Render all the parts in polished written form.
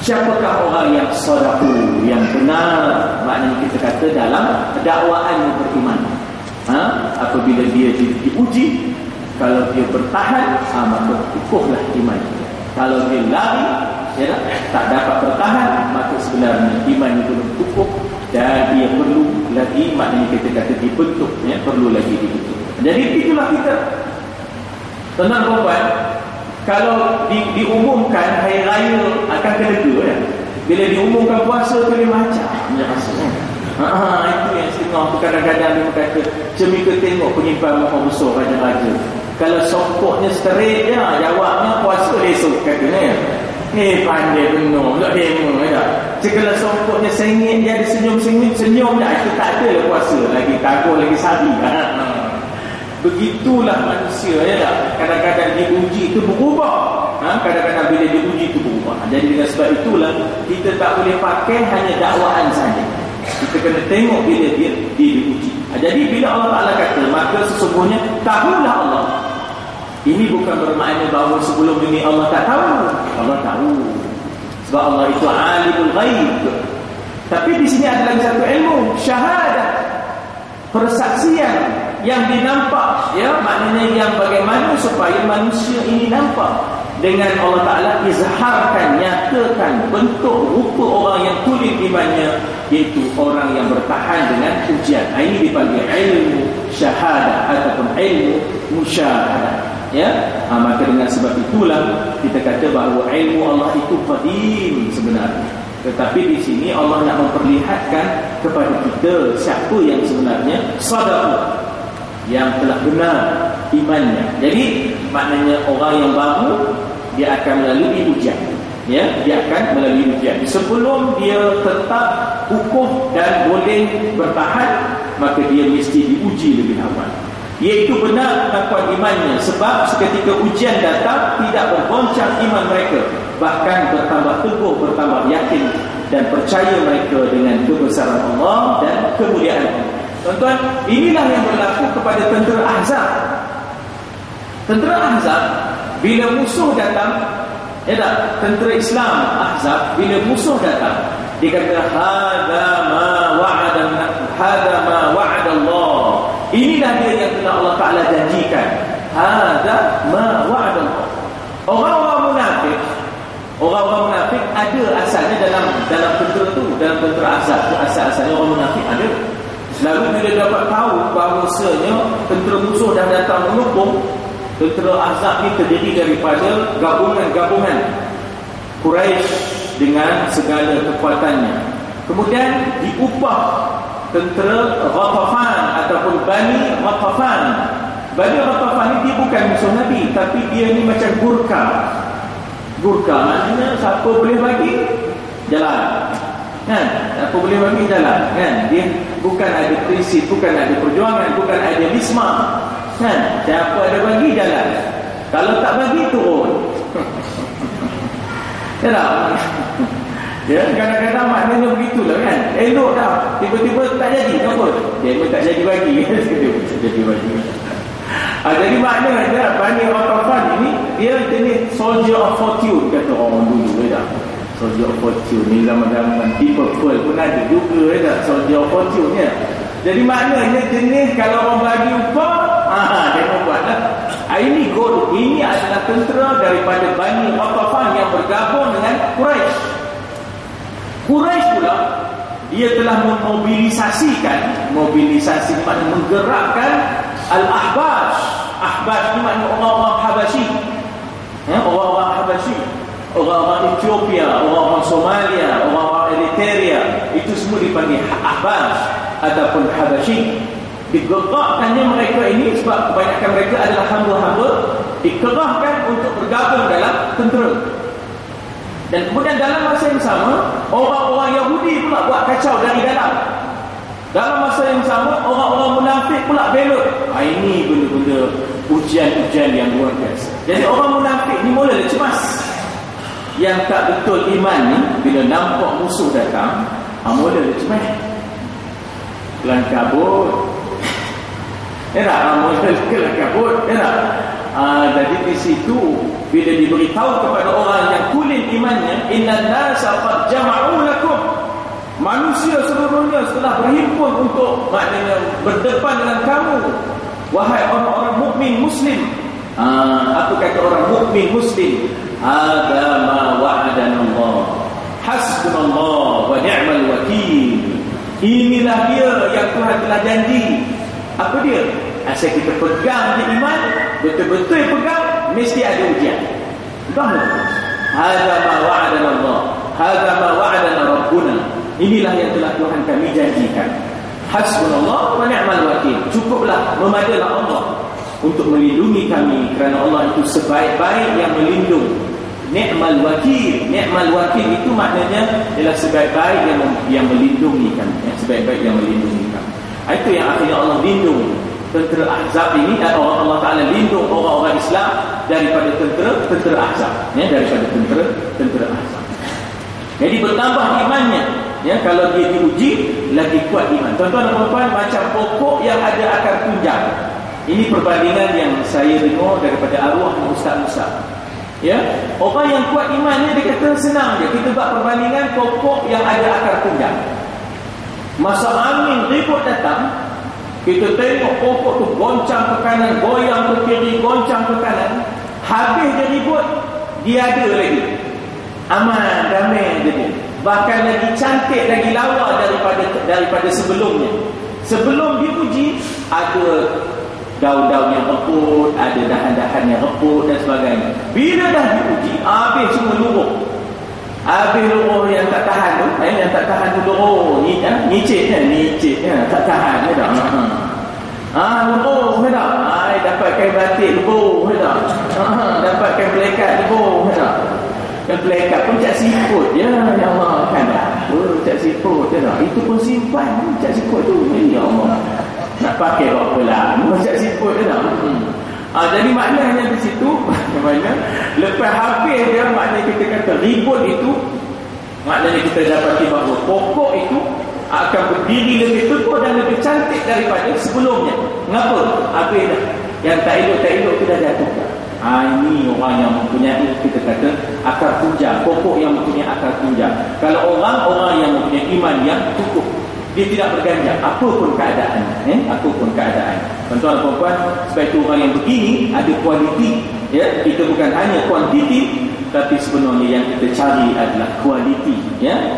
siapakah orang yang sadaku, yang benar, maknanya kita kata dalam dakwaannya beriman. Apabila dia diuji, kalau dia bertahan, maka kukuhlah iman. Kalau dia lari, tak dapat bertahan, maka sebenarnya iman itu belum kukuh dan dia perlu lagi, maknanya kita kata dibentuk, perlu lagi dibentuk. Jadi itulah kita. Tuan-tuan, kalau diumumkan hari raya akan kena dua, bila diumumkan puasa tu dia macam rasanya. Itu yang setengah tu kadang-kadang dia kata, cumi ke tengok penyimpan mahal besar raja-raja. Kalau sokoknya straight je, jawabnya puasa esok katanya. Pandai benar, tak demo tak. Segala sokoknya sengit dia ada senyum dah, itu tak ada lah puasa lagi, takut lagi sabi. Begitulah manusia, tak? Kadang-kadang diuji itu berubah. Kadang-kadang bila diuji itu berubah. Jadi dengan sebab itulah kita tak boleh pakai hanya dakwaan saja. Kita kena tengok bila dia diuji. Jadi bila Allah Ta'ala kata, maka sesungguhnya tahulah Allah. Ini bukan bermakna bahawa sebelum ini Allah tak tahu. Allah tahu. Sebab Allah itu alimul ghaib. Tapi di sini ada lagi satu ilmu, syahadah, persaksian yang dinampak, maknanya yang bagaimana supaya manusia ini nampak. Dengan Allah Ta'ala izharkan, nyatakan bentuk rupa orang yang kulit imannya, iaitu orang yang bertahan dengan ujian. Ini dipanggil ilmu syahadah ataupun ilmu musyahadah. Maka dengan sebab itulah kita kata bahawa ilmu Allah itu qadim sebenarnya. Tetapi di sini Allah nak memperlihatkan kepada kita siapa yang sebenarnya sadaq, yang telah benar imannya. Jadi maknanya orang yang baru, dia akan melalui ujian. Dia akan melalui ujian. Sebelum dia tetap kukuh dan boleh bertahan, maka dia mesti diuji lebih awal. Iaitu benar pengakuan imannya. Sebab seketika ujian datang, tidak bergoncang iman mereka, bahkan bertambah teguh, bertambah yakin dan percaya mereka dengan kebesaran Allah dan kemuliaan Allah. Tuan-tuan, inilah yang berlaku kepada tentera Ahzab. Tentera Ahzab, bila musuh datang, tentera Islam Ahzab, bila musuh datang, dia kata hadza ma wa'ada Allah. Inilah dia yang telah Allah Ta'ala janjikan. Hadza ma wa'ada Allah. Orang-orang munafik ada asalnya dalam tentera tu, dalam tentera Ahzab tu, asal-asalnya orang munafik ada. Lalu bila dapat tahu bahawasanya tentera musuh dah datang menyokong, tentera Ahzab ni terdiri daripada gabungan-gabungan Quraisy dengan segala kekuatannya. Kemudian diupah tentera Ghatafan ataupun Bani Ghatafan. Bani Ghatafan ni dia bukan musuh Nabi, tapi dia ni macam Gurkha. Gurkha maknanya siapa boleh bagi jalan, siapa boleh bagi jalan, dia bukan ada prinsip, bukan ada perjuangan, bukan ada lisma, siapa ada bagi jalan, kalau tak bagi turun. Kadang-kadang maknanya begitulah elok dah, tiba-tiba tak jadi, kenapa? Dia pun tak jadi bagi. Jadi bagi. Jadi maknanya Bani Ghatafan ini dia jenis soldier of fortune, kata orang dulu. Soldier of fortune ni zaman-zaman Deep Purple pun ada juga, soldier of fortune. Jadi maknanya jenis kalau orang bagi upah, dia membuatlah. Ini goal. Ini adalah tentera daripada Bani Ghatafan yang bergabung dengan Quraisy. Quraisy pula dia telah memobilisasikan, mobilisasi maknanya menggerakkan Al-Ahbash. Ahbash ni maknanya orang-orang Habasyi, orang-orang Habasyi, orang-orang Ethiopia, orang-orang Somalia, orang-orang Eritrea. Itu semua dipanggil Ahbash ataupun Habasyi. Digerakkannya mereka ini sebab kebanyakan mereka adalah hamba-hamba, dikerahkan untuk bergabung dalam tentera. Dan kemudian dalam masa yang sama, orang-orang Yahudi pula buat kacau dari dalam. Dalam masa yang sama, orang-orang munafik pula belot. Ini benda-benda ujian-ujian yang luar biasa. Jadi orang munafik ni mula cemas. Yang tak betul iman ni, bila nampak musuh datang, mula cemas. Kelang kabut. Mula kelang kabut. Jadi di situ, bila diberitahu kepada orang yang kulit imannya, innan nasa qad jama'u lakum. Manusia seluruhnya telah berhimpun untuk, maknanya berdepan dengan kamu, wahai orang-orang mukmin muslim. Apa kata orang mukmin muslim? Hadza ma wa'adana Allah, hasbunallah wa ni'mal wakil. Inilah dia yang Tuhan telah janji. Apa dia? Asal kita pegang di iman, betul-betul pegang, mesti ada ujian. Faham? Hadza ma wa'adana Allah, hadza ma wa'adana rabbuna. Inilah yang telah Tuhan kami janjikan. Hasbunallah wa ni'mal wakil. Cukuplah, memadalah Allah untuk melindungi kami, kerana Allah itu sebaik-baik yang melindung. Ni'mal wakil. Ni'mal wakil itu maknanya ialah sebaik-baik yang melindungi kami, sebaik-baik yang melindungi kami. Itu yang akhirnya Allah lindung tentera Ahzab ini, dan Allah Ta'ala lindung orang-orang Islam daripada tentera Ahzab, daripada tentera Ahzab. Jadi bertambah imannya, kalau dia diuji lagi kuat iman. Tuan-tuan dan puan-puan, macam pokok yang ada akar tunjang. Ini perbandingan yang saya dengar daripada arwah ustaz-ustaz. Orang yang kuat imannya, dia kata senang je. Kita buat perbandingan pokok yang ada akar tunjang. Masa angin ribut datang, kita tengok pokok tu goncang ke kanan, goyang ke kiri, goncang ke kanan. Habis dia ribut, dia ada lagi aman, damai dia. Bahkan lagi cantik, lagi lawa daripada sebelumnya. Sebelum diuji, ada daun-daun yang reput, ada dahan-dahan yang reput dan sebagainya. Bila dah diuji, habis semua luruh. Habis luruh yang tak tahan tu, yang tak tahan tu luruh, nyicit, tak tahan dah. Luruh dah. Dapat kain batik luruh dah. Dapat kain pelekat luruh dah. Kain pelekat pun cak siput ya Allah, kan dah. Cak siput je dah. Itu pun simpan cak siput tu. Ya Allah. Nak pakai berapa lah? Cak siput je dah. Jadi maknanya di situ, maknanya lepas habis dia, maknanya kita kata ribut itu, maknanya kita dapati bahawa pokok itu akan berdiri lebih teguh dan lebih cantik daripada sebelumnya. Mengapa? Habis dah. Yang tak elok tu dah jatuh. Ini orang yang mempunyai, kita kata, akar tunjang. Pokok yang mempunyai akar tunjang. Kalau orang yang mempunyai iman yang cukup, dia tidak berganjak apapun keadaan, apapun keadaan. Tuan-tuan dan puan-puan, sebab itu orang yang begini ada kualiti. Kita bukan hanya kuantiti, tapi sebenarnya yang kita cari adalah kualiti.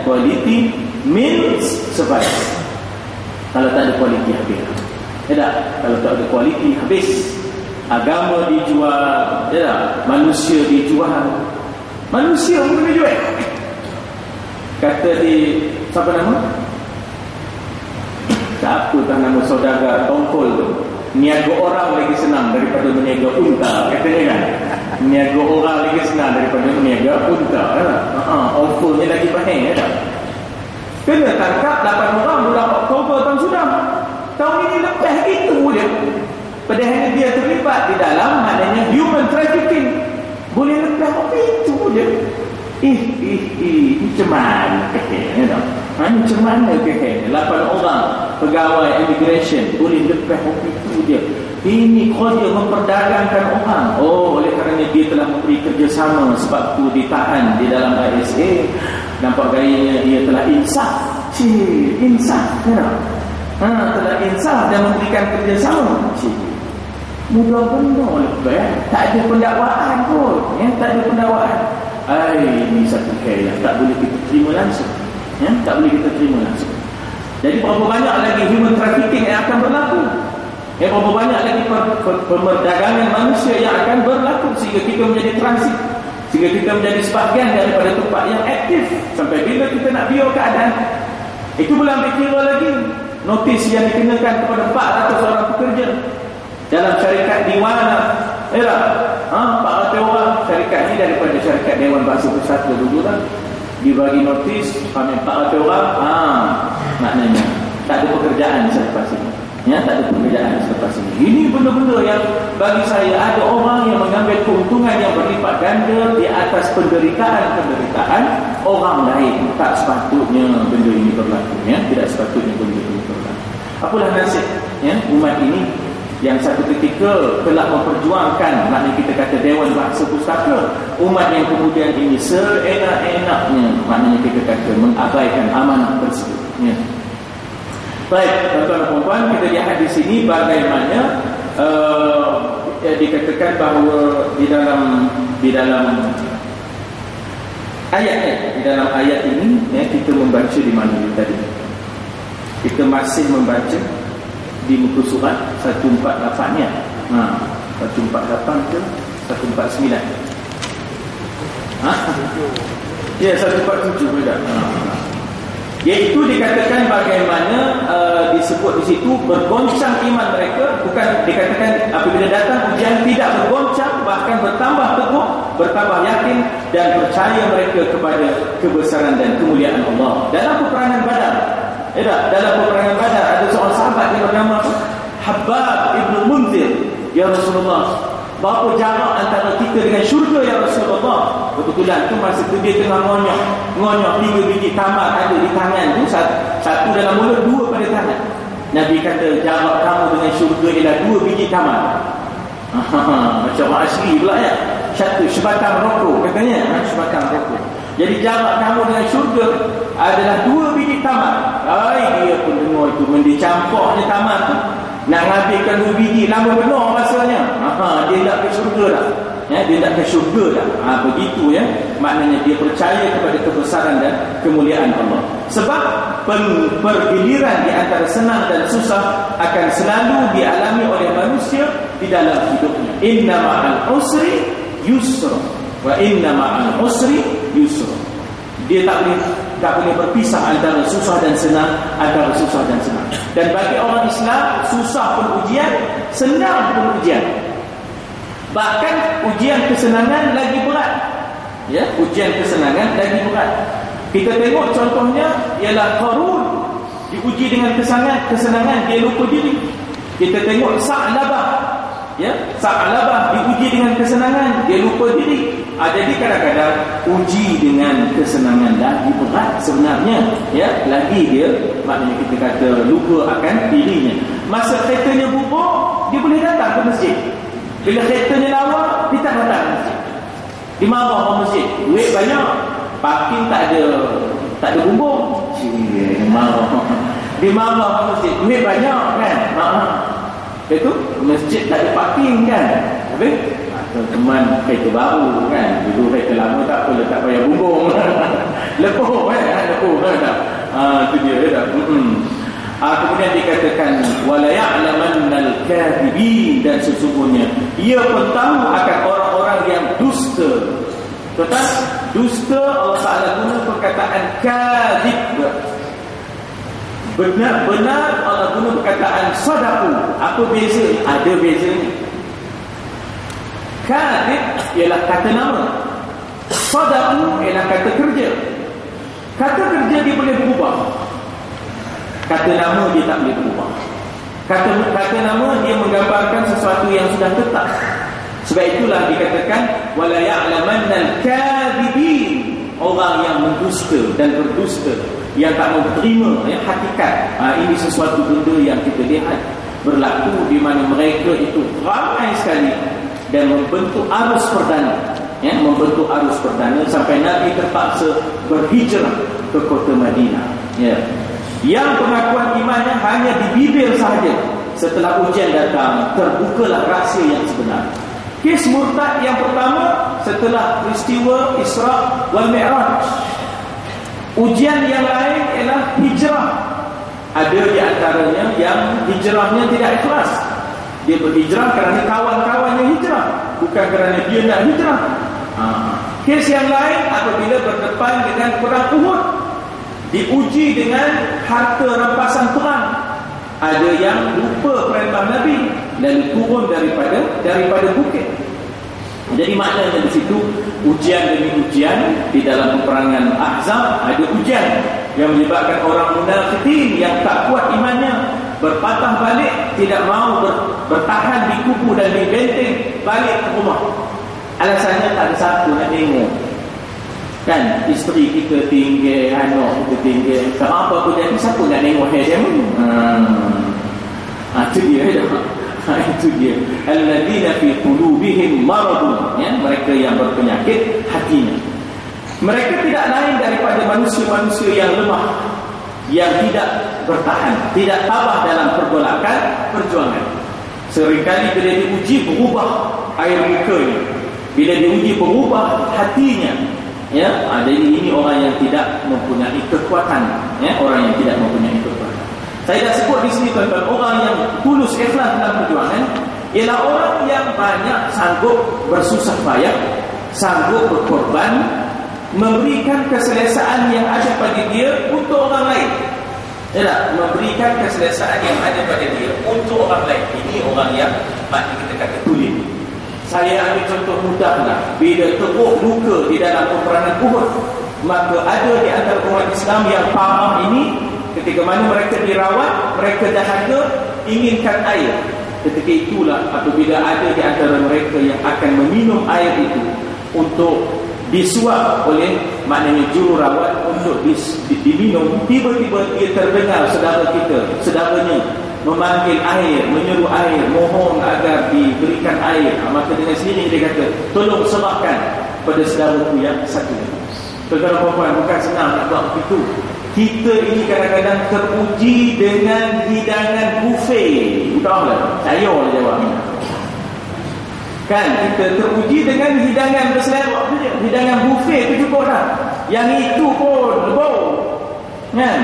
Kualiti means survive. Kalau tak ada kualiti, habis. Kalau tak ada kualiti, habis. Agama dijual, manusia dijual. Manusia pun dijual. Kata di, siapa nama? Siapa tak nama saudara Tongkol tu? Niaga orang lagi senang daripada meniaga unta, katanya kan? Niaga orang lagi senang daripada meniaga unta. Ongkolnya lagi baik. Kena tangkap 8 orang bulan Oktober tahun sudah. Tahun ini lepas itu dia. Padahal dia terlibat di dalam, maknanya human trafficking. Boleh lepas apa itu dia. Macam mana kekeh, macam mana kekeh 8 orang pegawai immigration boleh lepas apa itu dia. Ini kerja memperdagangkan orang. Oleh kerana dia telah memberi kerjasama, sebab tu ditahan di dalam ISA. Nampak gayanya dia telah insaf. Insaf, telah insaf dan memberikan kerjasama. Mudah benar lepas. Tak ada pendakwaan pun. Tak ada pendakwaan. Ini satu hal yang tak boleh kita terima langsung. Tak boleh kita terima langsung. Jadi berapa banyak lagi human trafficking yang akan berlaku. Berapa banyak lagi perdagangan manusia yang akan berlaku, sehingga kita menjadi transit, sehingga kita menjadi sebahagian daripada tempat yang aktif. Sampai bila kita nak biar keadaan. Itu belum ambil kira lagi notis yang dikenakan kepada 400 orang pekerja dalam syarikat Diwana. 400 orang. Syarikat ini daripada syarikat Dewan Bahasa Pusat dulu lah. Dibagi notis, 400 orang. Maknanya tak ada pekerjaan selepas ini. Tak ada pekerjaan selepas ini. Ini benda-benda yang bagi saya, ada orang yang mengambil keuntungan yang berlipat ganda di atas penderitaan orang lain. Tak sepatutnya benda ini berlaku. Tidak sepatutnya benda ini berlaku. Apalah nasib umat ini yang satu ketika telah memperjuangkan, maknanya kita kata Dewan Bahasa Pustaka, umat yang kemudian ini seenak-enaknya, maknanya kita kata mengabaikan amanah tersebut, ya. Baik, tuan-tuan dan puan, kita lihat di sini bagaimana dikatakan bahawa di dalam ayat ini, ya, kita membaca di mana tadi? Kita masih membaca di muka surat 148-nya. 148 ke 149? Ya, 147 juga. Iaitu dikatakan bagaimana disebut di situ bergoncang iman mereka, bukan dikatakan apabila datang ujian tidak bergoncang, bahkan bertambah teguh, bertambah yakin dan percaya mereka kepada kebesaran dan kemuliaan Allah. Dalam peperangan Badar, dalam peperangan Badar ada seorang sahabat yang bernama Habbab ibn Munzir. Ya Rasulullah, berapa jarak antara kita dengan syurga ya Rasulullah? Kebetulan tu masa tu dia tengah ngonyok 3 biji tamar ada di tangan tu, satu dalam mulut, 2 pada tangan. Nabi kata jarak kamu dengan syurga ialah 2 biji tamar. Macam orang asli pula, ya. Satu sebatang rokok katanya, sebatang rokok. Jadi jarak kamu dengan syurga adalah 2 biji tamar. Dia pun dengar itu, mendicampurnya tamar tu, nak ngambilkan 2 biji, lama benar rasanya. Dia nak ke syurga dah, ya, dia nak ke syurga dah. Begitu, ya, maknanya dia percaya kepada kebesaran dan kemuliaan Allah. Sebab pergiliran di antara senang dan susah akan selalu dialami oleh manusia di dalam hidupnya. Inna ma'al usri yusra wa inna ma'al usri yusra. Dia tak boleh berpisah antara susah dan senang, antara susah dan senang. Dan bagi orang Islam, susah pun ujian, senang pun ujian. Bahkan ujian kesenangan lagi berat, ya, ujian kesenangan lagi berat. Kita tengok contohnya ialah Qarun, diuji dengan kesenangan, dia lupa diri. Kita tengok Sa'labah, ya, Sa'labah diuji dengan kesenangan, dia lupa diri. Jadi kadang-kadang uji dengan kesenangan lagi berat sebenarnya, ya, lagi dia, maknanya kita kata lupa akan dirinya. Masa keretanya bubur, dia boleh datang ke masjid. Bila keretanya lawa, dia tak datang ke masjid. Dia marah ke masjid, duit banyak, parking tak ada bubur, dia marah. Dia marah ke masjid, duit banyak kan, itu masjid tak ada parking kan. Habis teman kereta baru kan, dulu kereta lama tak apa, tak payah bumbung. Lepoh kan, lepoh kan. Itu dia dah. Kemudian dikatakan wala ya'lamannal kadhibin, dan sesungguhnya ia pun tahu akan orang-orang yang dusta. Tentang dusta, Allah Ta'ala guna perkataan kadhib. Benar Allah guna perkataan sadaku. Apa beza? Ada bezanya. Kadhib ialah kata nama, sadaku ialah kata kerja. Kata kerja dia boleh berubah, kata nama dia tak boleh berubah. Kata nama dia menggambarkan sesuatu yang sudah tetap. Sebab itulah dikatakan wala ya'lamannal kadhibin, orang yang mendusta dan berdusta, yang tak mau terima, ya, hakikat. Ini sesuatu benda yang kita lihat berlaku di mana mereka itu ramai sekali dan membentuk arus perdana, ya, membentuk arus perdana sampai Nabi terpaksa berhijrah ke kota Madinah, ya. Yang pengakuan imannya hanya di bibir sahaja. Setelah ujian datang, terbukalah rahsia yang sebenar. Kes murtad yang pertama setelah peristiwa Isra wal Mi'raj. Ujian yang lain ialah hijrah. Ada di antaranya yang hijrahnya tidak ikhlas. Dia berhijrah kerana kawan-kawannya hijrah, bukan kerana dia nak hijrah. Kes yang lain apabila berdepan dengan perang Uhud, diuji dengan harta rampasan perang. Ada yang lupa perintah Nabi dan turun daripada bukit. Jadi maknanya di situ ujian demi ujian. Di dalam peperangan Ahzab ada ujian yang menyebabkan orang munafikin yang tak kuat imannya berpatah balik, tidak mahu bertahan di kubu dan di benteng, balik ke rumah. Alasannya tak ada siapa nak tengok. Kan isteri kita tinggal, anak kita tinggal, tak apa pun jadi, siapa nak tengok dia? Itu dia dah. Itu dia, alladzina fi qulubihim maradun, ya, mereka yang berpenyakit hatinya. Mereka tidak lain daripada manusia-manusia yang lemah, yang tidak bertahan, tidak tabah dalam pergolakan perjuangan. Seringkali bila diuji berubah air mukanya, bila diuji berubah hatinya, ya. Jadi ini orang yang tidak mempunyai kekuatan, ya, orang yang tidak mempunyai kekuatan. Saya dah sebut di sini tuan-tuan, orang yang tulus ikhlas dalam perjuangan ialah orang yang banyak sanggup bersusah payah, sanggup berkorban, memberikan keselesaan yang ada pada dia untuk orang lain. Ya tak? Memberikan keselesaan yang ada pada dia untuk orang lain. Ini orang yang maknanya kita kata tulis. Saya ambil contoh mudahlah. Bila teruk luka di dalam peperangan Uhud, maka ada di antara umat Islam yang faham ini, ketika mana mereka dirawat, mereka dahaga, inginkan air. Ketika itulah apabila ada di antara mereka yang akan meminum air itu untuk disuap oleh maknanya jururawat untuk diminum, tiba-tiba dia terdengar saudaranya memanggil air, menyuruh air, mohon agar diberikan air. Maka dengan sendiri dia kata, tolong serahkan pada saudaraku yang satu. Tuan-tuan, bukan senang nak buat begitu. Kita ini kadang-kadang teruji dengan hidangan buffet. Udahlah, saya jawabnya. Kan, kita teruji dengan hidangan berselera saja. Hidangan buffet itu cukup dah. Yang itu pun lebau. Kan?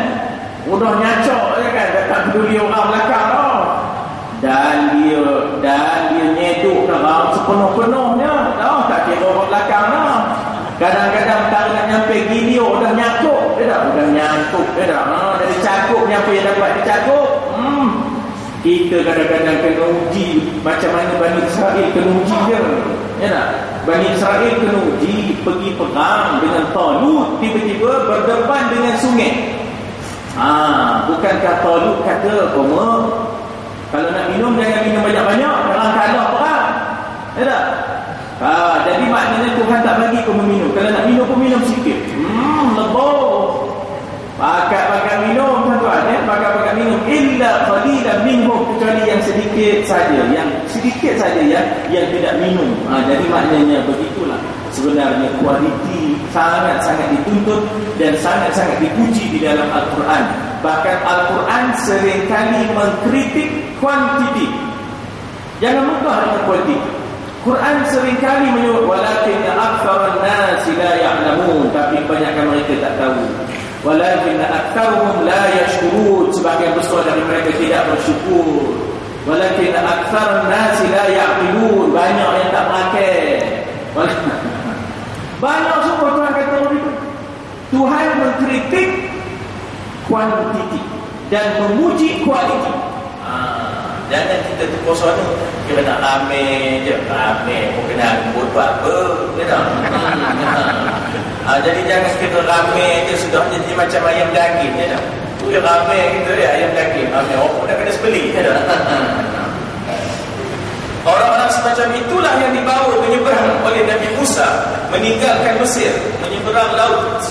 Udah nyacok je kan, tak peduli orang belakang dah. Dan dia nyeduk dah sepenuh-penuhnya. Dah tak kira orang belakang dah. Kadang-kadang tak nak nyampe gini, dah nyakuk. Dah nyakuk. Dari cakup nyampe yang dapat dicakup. Kita kadang-kadang kena uji macam mana Bani Israel kena uji dia. Ya tak? Bani Israel kena uji pergi perang dengan Talut, tiba-tiba berdepan dengan sungai. Bukankah Talut kata, kalau nak minum jangan minum banyak-banyak, jangan kalah perang. Ya tak? Jadi maknanya Tuhan tak bagi kau minum. Kalau nak minum pun minum sikit. Lebau. Pakat minum tuan-tuan, ya, pakat minum illa qalilan minhum, kecuali yang sedikit saja yang tidak minum. Jadi maknanya begitulah sebenarnya kualiti sangat-sangat dituntut dan sangat-sangat dipuji di dalam Al-Quran. Bahkan Al-Quran seringkali mengkritik kuantiti. Jangan mudah dengan kualiti. Quran seringkali menyebut walakinna aktsaran nasi la ya'lamun, tapi kebanyakan mereka tak tahu. Walakinna aktsaruhum la yashkurun, sebagian besar dari mereka tidak bersyukur. Walakinna aktsaran nasi la ya'qilun, banyak yang tak berakal. Banyak semua Tuhan kata begitu. Tuhan mengkritik kuantiti dan memuji kualiti. Jangan kita terpesona kira nak ramai je, ramai pun kena buat apa, kan? Jadi jangan kita ramai je sudah jadi macam ayam daging, je dah. Tu ramai kita ya ayam daging, ramai orang dah kena sebeli, je dah. Orang-orang semacam itulah yang dibawa menyeberang oleh Nabi Musa, meninggalkan Mesir, menyeberang laut.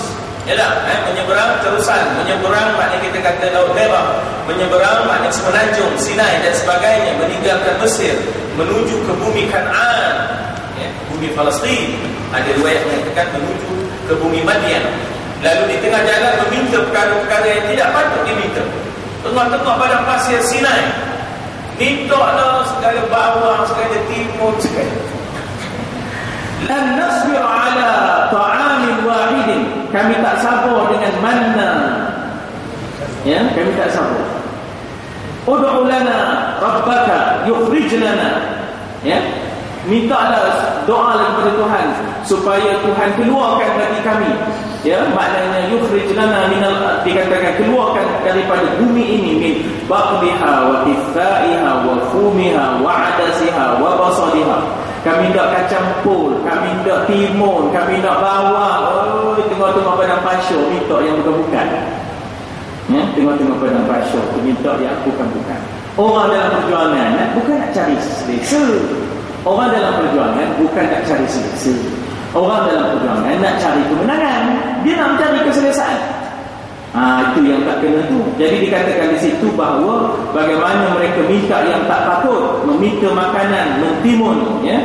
Yalah, menyeberang terusan, menyeberang maknanya kita kata Laut Merah, menyeberang maknanya semenanjung Sinai dan sebagainya, meninggalkan Mesir, menuju ke bumi Kan'an, ya, bumi Palestin. Ada riwayat mengatakan menuju ke bumi Madian. Lalu di tengah jalan meminta perkara-perkara yang tidak patut diminta. Tengah-tengah padang pasir Sinai, mintalah segala bawang, segala timun, segala. Lan nasbir ala ta'amin wahidin, kami tak sabar dengan manna, ya, kami tak sabar. Ud'u lana rabbaka yukhrij lana, ya, mintalah doa kepada Tuhan supaya Tuhan keluarkan bagi kami, ya, maknanya yukhrij lana minal, dikatakan keluarkan daripada bumi ini min baqliha wa qithaiha wa fumiha wa adasiha wa basaliha. Kami tak kacang pol, kami tak timun, kami tak bawang. Tengah-tengah padang pasir minta yang bukan-bukan. Ya, tengah-tengah padang pasir minta yang bukan-bukan. Orang dalam perjuangan bukan nak cari selesa. Orang dalam perjuangan bukan nak cari selesa. Orang dalam perjuangan nak cari kemenangan. Dia nak mencari keselesaan. Itu Itu yang tak kena tu. Jadi dikatakan di situ bahawa bagaimana mereka minta yang tak patut, meminta makanan, mentimun, ya,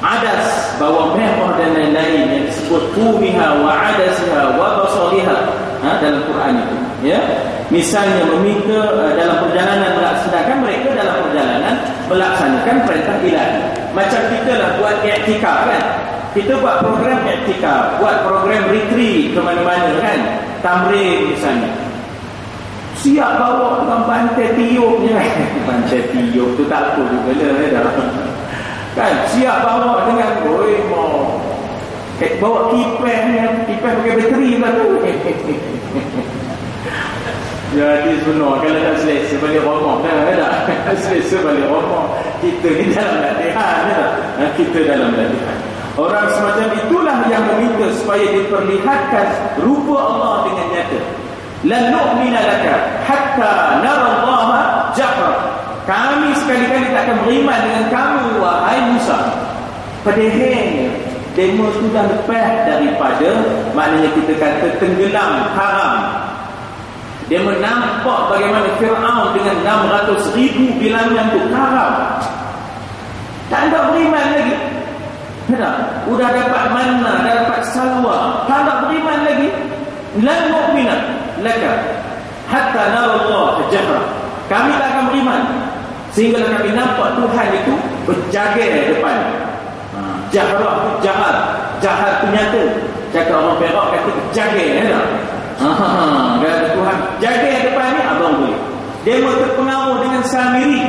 adas, bawang merah dan lain-lain yang disebut fumiha wa adasiha wa basaliha, dalam Quran itu, ya. Misalnya meminta dalam perjalanan melaksanakan, mereka dalam perjalanan melaksanakan perintah ilahi. Macam kita lah buat i'tikaf kan. Kita buat program i'tikaf, buat program retreat ke mana-mana kan. Tamrin misalnya. Siap bawa dengan bantai tiup je. Bantai tiup tu tak apa juga dah. Kan siap bawa dengan mau bawa kipas pakai bateri pula tu. Jadi sebenar kalau tak selesa balik rumah tak selesa balik rumah. Kita ni dalam latihan tak? Kita dalam latihan. Orang semacam itulah yang meminta supaya diperlihatkan rupa Allah dengan nyata. Lan nu'mina laka hatta nara Allah jahra. Kami sekali-kali tak akan beriman dengan kamu wahai Musa. Padahal demo sudah lepas daripada, maknanya kita kata tenggelam, haram. Dia menampak bagaimana Fir'aun dengan 600,000 bilangan tu karam. Tak ada beriman lagi. Tak? Udah dapat manna, dapat salwa, tak ada beriman lagi. Lan nu'mina laka hatta nara Allah jahra. Kami tak akan beriman sehingga kami nampak Tuhan itu berjaga depan. Jahra tu jahat, jahat tu nyata. Cakap orang Perak kata berjaga, ya tak? Kata Tuhan jaga depan ni, abang boleh. Dia terpengaruh dengan Samiri.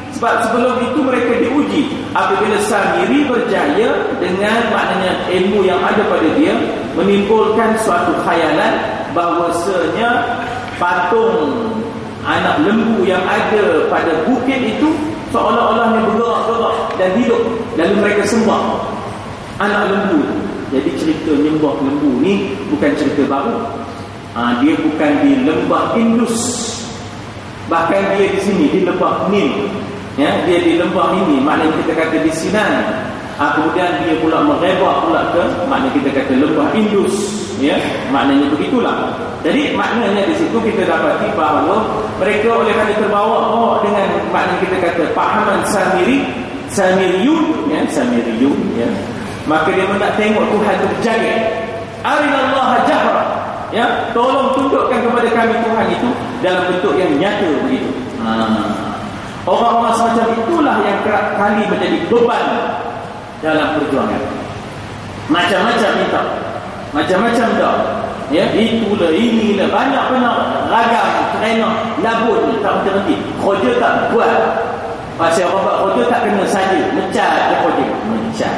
Sebab sebelum itu mereka diuji. Apabila Samiri berjaya dengan maknanya ilmu yang ada pada dia, menimbulkan suatu khayalan bahawasanya patung anak lembu yang ada pada bukit itu seolah-olahnya bergerak-gerak dan hidup. Lalu mereka sembah anak lembu. Jadi cerita nyembah lembu ni bukan cerita baru. Dia bukan di lembah Indus, bahkan dia di sini di lembah Nil, ya, dia di lembah ini, maknanya kita kata di Sinai. Kemudian dia pula merebak pula ke, maknanya kita kata lembah Indus, ya, maknanya begitulah. Jadi maknanya di situ kita dapati bahawa mereka oleh kerana terbawa dengan maknanya kita kata pahaman Samiriyun, ya, maka dia nak tengok Tuhan itu berjaga. Arinallaha jahra. Ya, tolong tunjukkan kepada kami Tuhan itu dalam bentuk yang nyata begitu. Orang-orang semacam itulah yang kerap kali menjadi beban dalam perjuangan. Macam-macam minta, macam-macam dah. Ya, itulah inilah banyak ragam kerana labun tak berhenti. Kerja tak buat. Pasal orang buat kerja tak kena saja, mecat je kerja. Mecat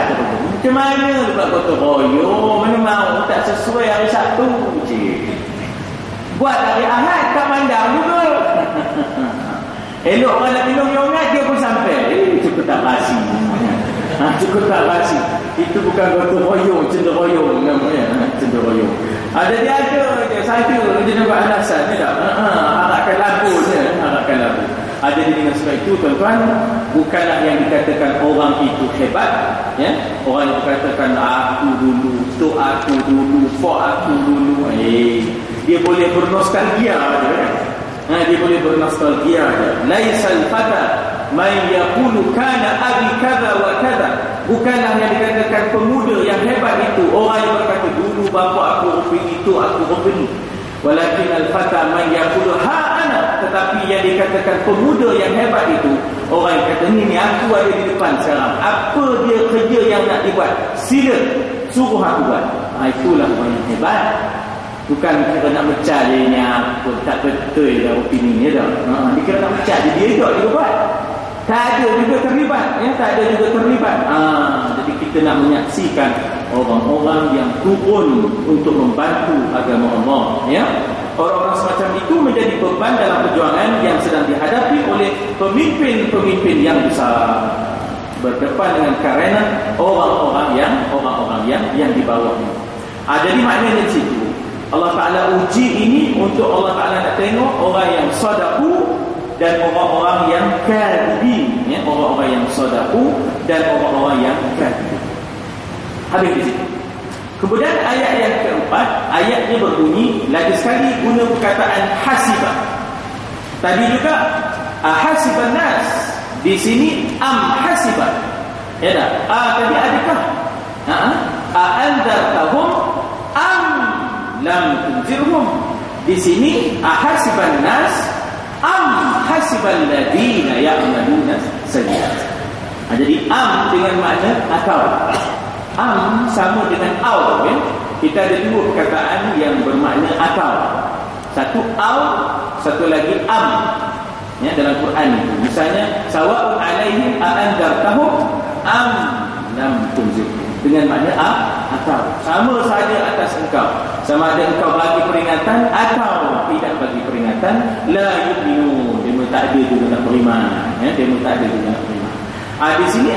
je kerja. Macam mana buat gotong royong, mana mau tak sesuai hari Sabtu je. Buat hari Ahad tak mandang juga. Elok orang nak minum yongat dia pun sampai. Cukup tak basi. Cukup tak basi. Itu bukan gotong royong, cenderoyong namanya. Cenderoyong. Jadi ada je saja dia nak buat alasan ni tak. Harapkan lagu je, harapkan lagu. Jadi dengan sebab itu tuan-tuan, bukanlah yang dikatakan orang itu hebat, ya. Orang yang dikatakan aku dulu, tu aku dulu, for aku dulu. Dia boleh bernostalgia je kan. Dia boleh bernostalgia je. Laisal fata man yaqulu kana abi kadza wa kadza. Bukanlah yang dikatakan pemuda yang hebat itu orang yang berkata dulu bapa aku rupin itu, aku rupin. Walakin al-fata man yaqulu ha ana. Tetapi yang dikatakan pemuda yang hebat itu orang yang kata ni aku ada di depan sekarang. Apa dia kerja yang nak dibuat? Sila suruh aku buat. Itulah orang yang hebat. Bukan kira nak mecah dia ni apa, tak betul dah opini ni dah. Dia kira nak mecah dia juga buat. Tak ada juga terlibat, ya, tak ada juga terlibat. Jadi kita nak menyaksikan orang-orang yang turun untuk membantu agama Allah, ya. Orang-orang semacam itu menjadi beban dalam perjuangan yang sedang dihadapi oleh pemimpin-pemimpin yang besar, berdepan dengan karena orang-orang yang di bawahnya. Jadi maknanya di situ Allah Ta'ala uji ini untuk Allah Ta'ala nak tengok orang yang sadaku dan orang-orang yang kadhibin, ya, orang-orang yang sadaku dan orang-orang yang kadhibin. Habis di situ. Kemudian ayat yang keempat, ayatnya berbunyi lagi sekali guna perkataan hasibah. Tadi juga hasiban nas, di sini hasibah. Ya dah. Tadi adakah? Anzartahum am lam tunzirhum. Di sini hasiban nas am hasibal ladina ya'maluna sayyi'at. Jadi dengan makna atau. Sama dengan au, ya? Kita ada dua perkataan yang bermakna atau. Satu au, satu lagi ya, dalam Quran itu. Misalnya sawa'un 'alaihim a'anzartahum am lam tunzirhum. Dengan makna atau. Sama saja atas engkau. Sama ada engkau bagi peringatan atau tidak bagi peringatan, la yu'minun. Dia tak ada juga nak beriman, ya, dia tak ada juga nak beriman. Di sini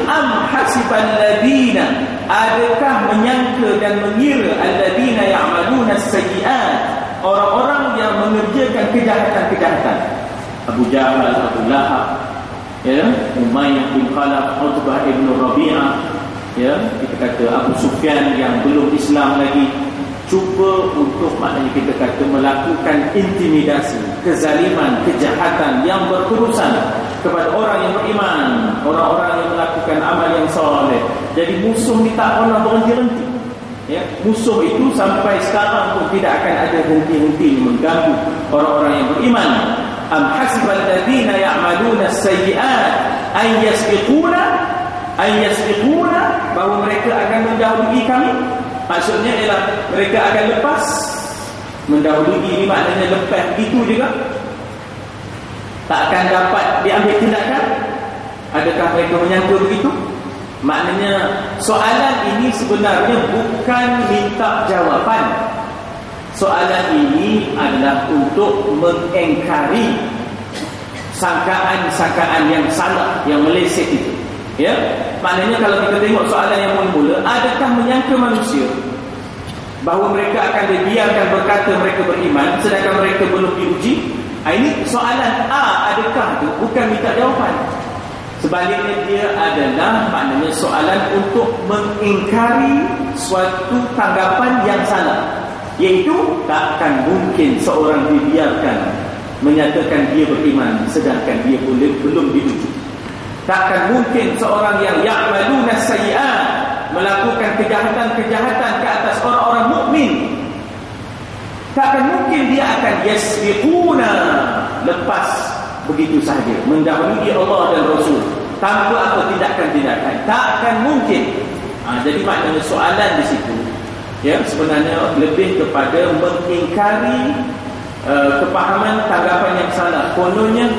hasiban ladina, adakah menyangka dan mengira alladina ya'maluna sayyi'at, orang-orang yang mengerjakan kejahatan-kejahatan. Abu Jahal, Abu Lahab, ya, Umayyah bin Khalaf, Utbah ibn Rabi'ah, ya, kita kata Abu Sufyan yang belum Islam lagi, cuba untuk maknanya kita kata melakukan intimidasi, kezaliman, kejahatan yang berterusan kepada orang yang beriman, orang-orang yang melakukan amal yang soleh. Jadi musuh ni tak pernah berhenti-henti, ya. Musuh itu sampai sekarang pun tidak akan ada henti-henti mengganggu orang-orang yang beriman. Am hasibal ladzina ya'maluna as-sayyi'at an yasbiquna, bahawa mereka akan mendahului kami. Maksudnya ialah mereka akan lepas. Mendahului ini maknanya lepas itu juga, tak akan dapat diambil tindakan. Adakah mereka menyangka begitu? Maknanya soalan ini sebenarnya bukan minta jawapan. Soalan ini adalah untuk mengingkari sangkaan-sangkaan yang salah, yang meleset itu. Ya, maknanya kalau kita tengok soalan yang mula, adakah menyangka manusia bahawa mereka akan dibiarkan berkata mereka beriman sedangkan mereka belum diuji? Ini soalan adakah itu, bukan minta jawapan. Sebaliknya dia adalah maknanya soalan untuk mengingkari suatu tanggapan yang salah, iaitu takkan mungkin seorang dibiarkan menyatakan dia beriman sedangkan dia belum diuji. Takkan mungkin seorang yang ya'maluna sayyi'at, melakukan kejahatan-kejahatan ke atas orang-orang mukmin, takkan mungkin dia akan yasbiquna, lepas begitu sahaja, mendahului Allah dan Rasul tanpa apa tindakan-tindakan. Takkan mungkin. Jadi maknanya soalan di situ, ya, sebenarnya lebih kepada mengingkari kepahaman tanggapan yang salah. Kononnya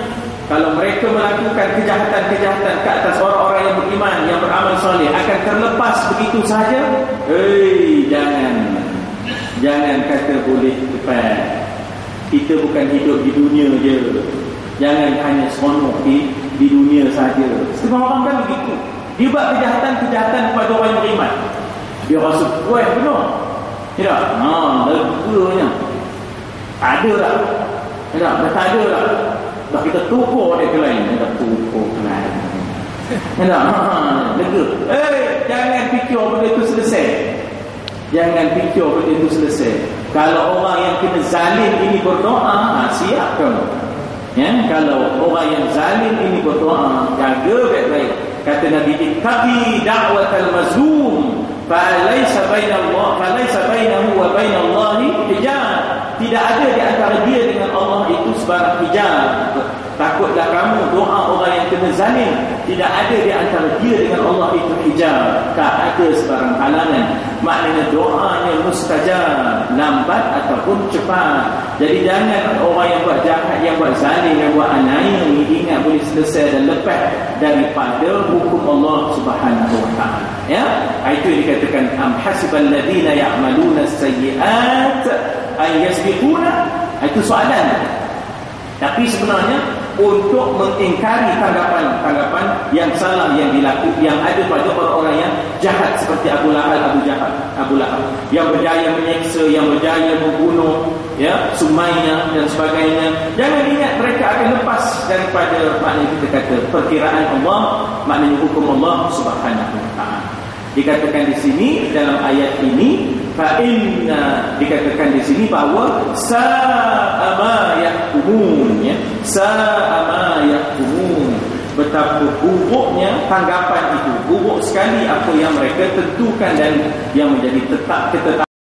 kalau mereka melakukan kejahatan-kejahatan ke atas orang-orang yang beriman, yang beramal soleh, akan terlepas begitu saja. Jangan kata boleh lepas. Kita bukan hidup di dunia je. Jangan hanya seronok di dunia saja. Setengah orang kan begitu. Dia buat kejahatan-kejahatan kepada orang yang beriman, dia rasa puas benar. Tidak? Leganya. Ada tak? Tidak? Tak ada tak? Dah kita tukar dia ke lain. Kita tukar ke lain. Tidak? Lega. Jangan fikir benda itu selesai. Jangan fikir benda itu selesai. Kalau orang yang kena zalim ini berdoa, siap kamu. Ya, kalau orang yang zalim ini berdoa, jaga baik-baik. Kata Nabi, ittaqi da'watal mazlum falaysa bainahu wa bainallahi hijab. Tidak ada di antara dia dengan Allah itu sebarang hijab. Takutlah kamu doa orang yang kena zalim, tidak ada di antara dia dengan Allah itu hijab. Tak ada sebarang halangan. Maknanya doanya mustajab, lambat ataupun cepat. Jadi jangan orang yang buat jahat, yang buat zalim, yang buat aniaya ni ingat boleh selesai dan lepas daripada hukum Allah Subhanahu wa taala. Ya, itu yang dikatakan am hasibal ladina ya'maluna sayyi'at ay yasbiquna. Itu soalan. Tapi sebenarnya untuk mengingkari tanggapan-tanggapan yang salah yang dilakukan, yang ada pada orang-orang yang jahat seperti Abu Lahab, yang berjaya menyeksa, yang berjaya membunuh, ya, Sumayyah dan sebagainya. Jangan ingat mereka akan lepas daripada maknanya kita kata perkiraan Allah, maknanya hukum Allah Subhanahu wa taala. Dikatakan di sini dalam ayat ini fa inna, dikatakan di sini bahawa sa'a ma yahkumun, ya, sa'a ma yahkumun, betapa buruknya tanggapan itu, buruk sekali apa yang mereka tentukan dan yang menjadi ketetapan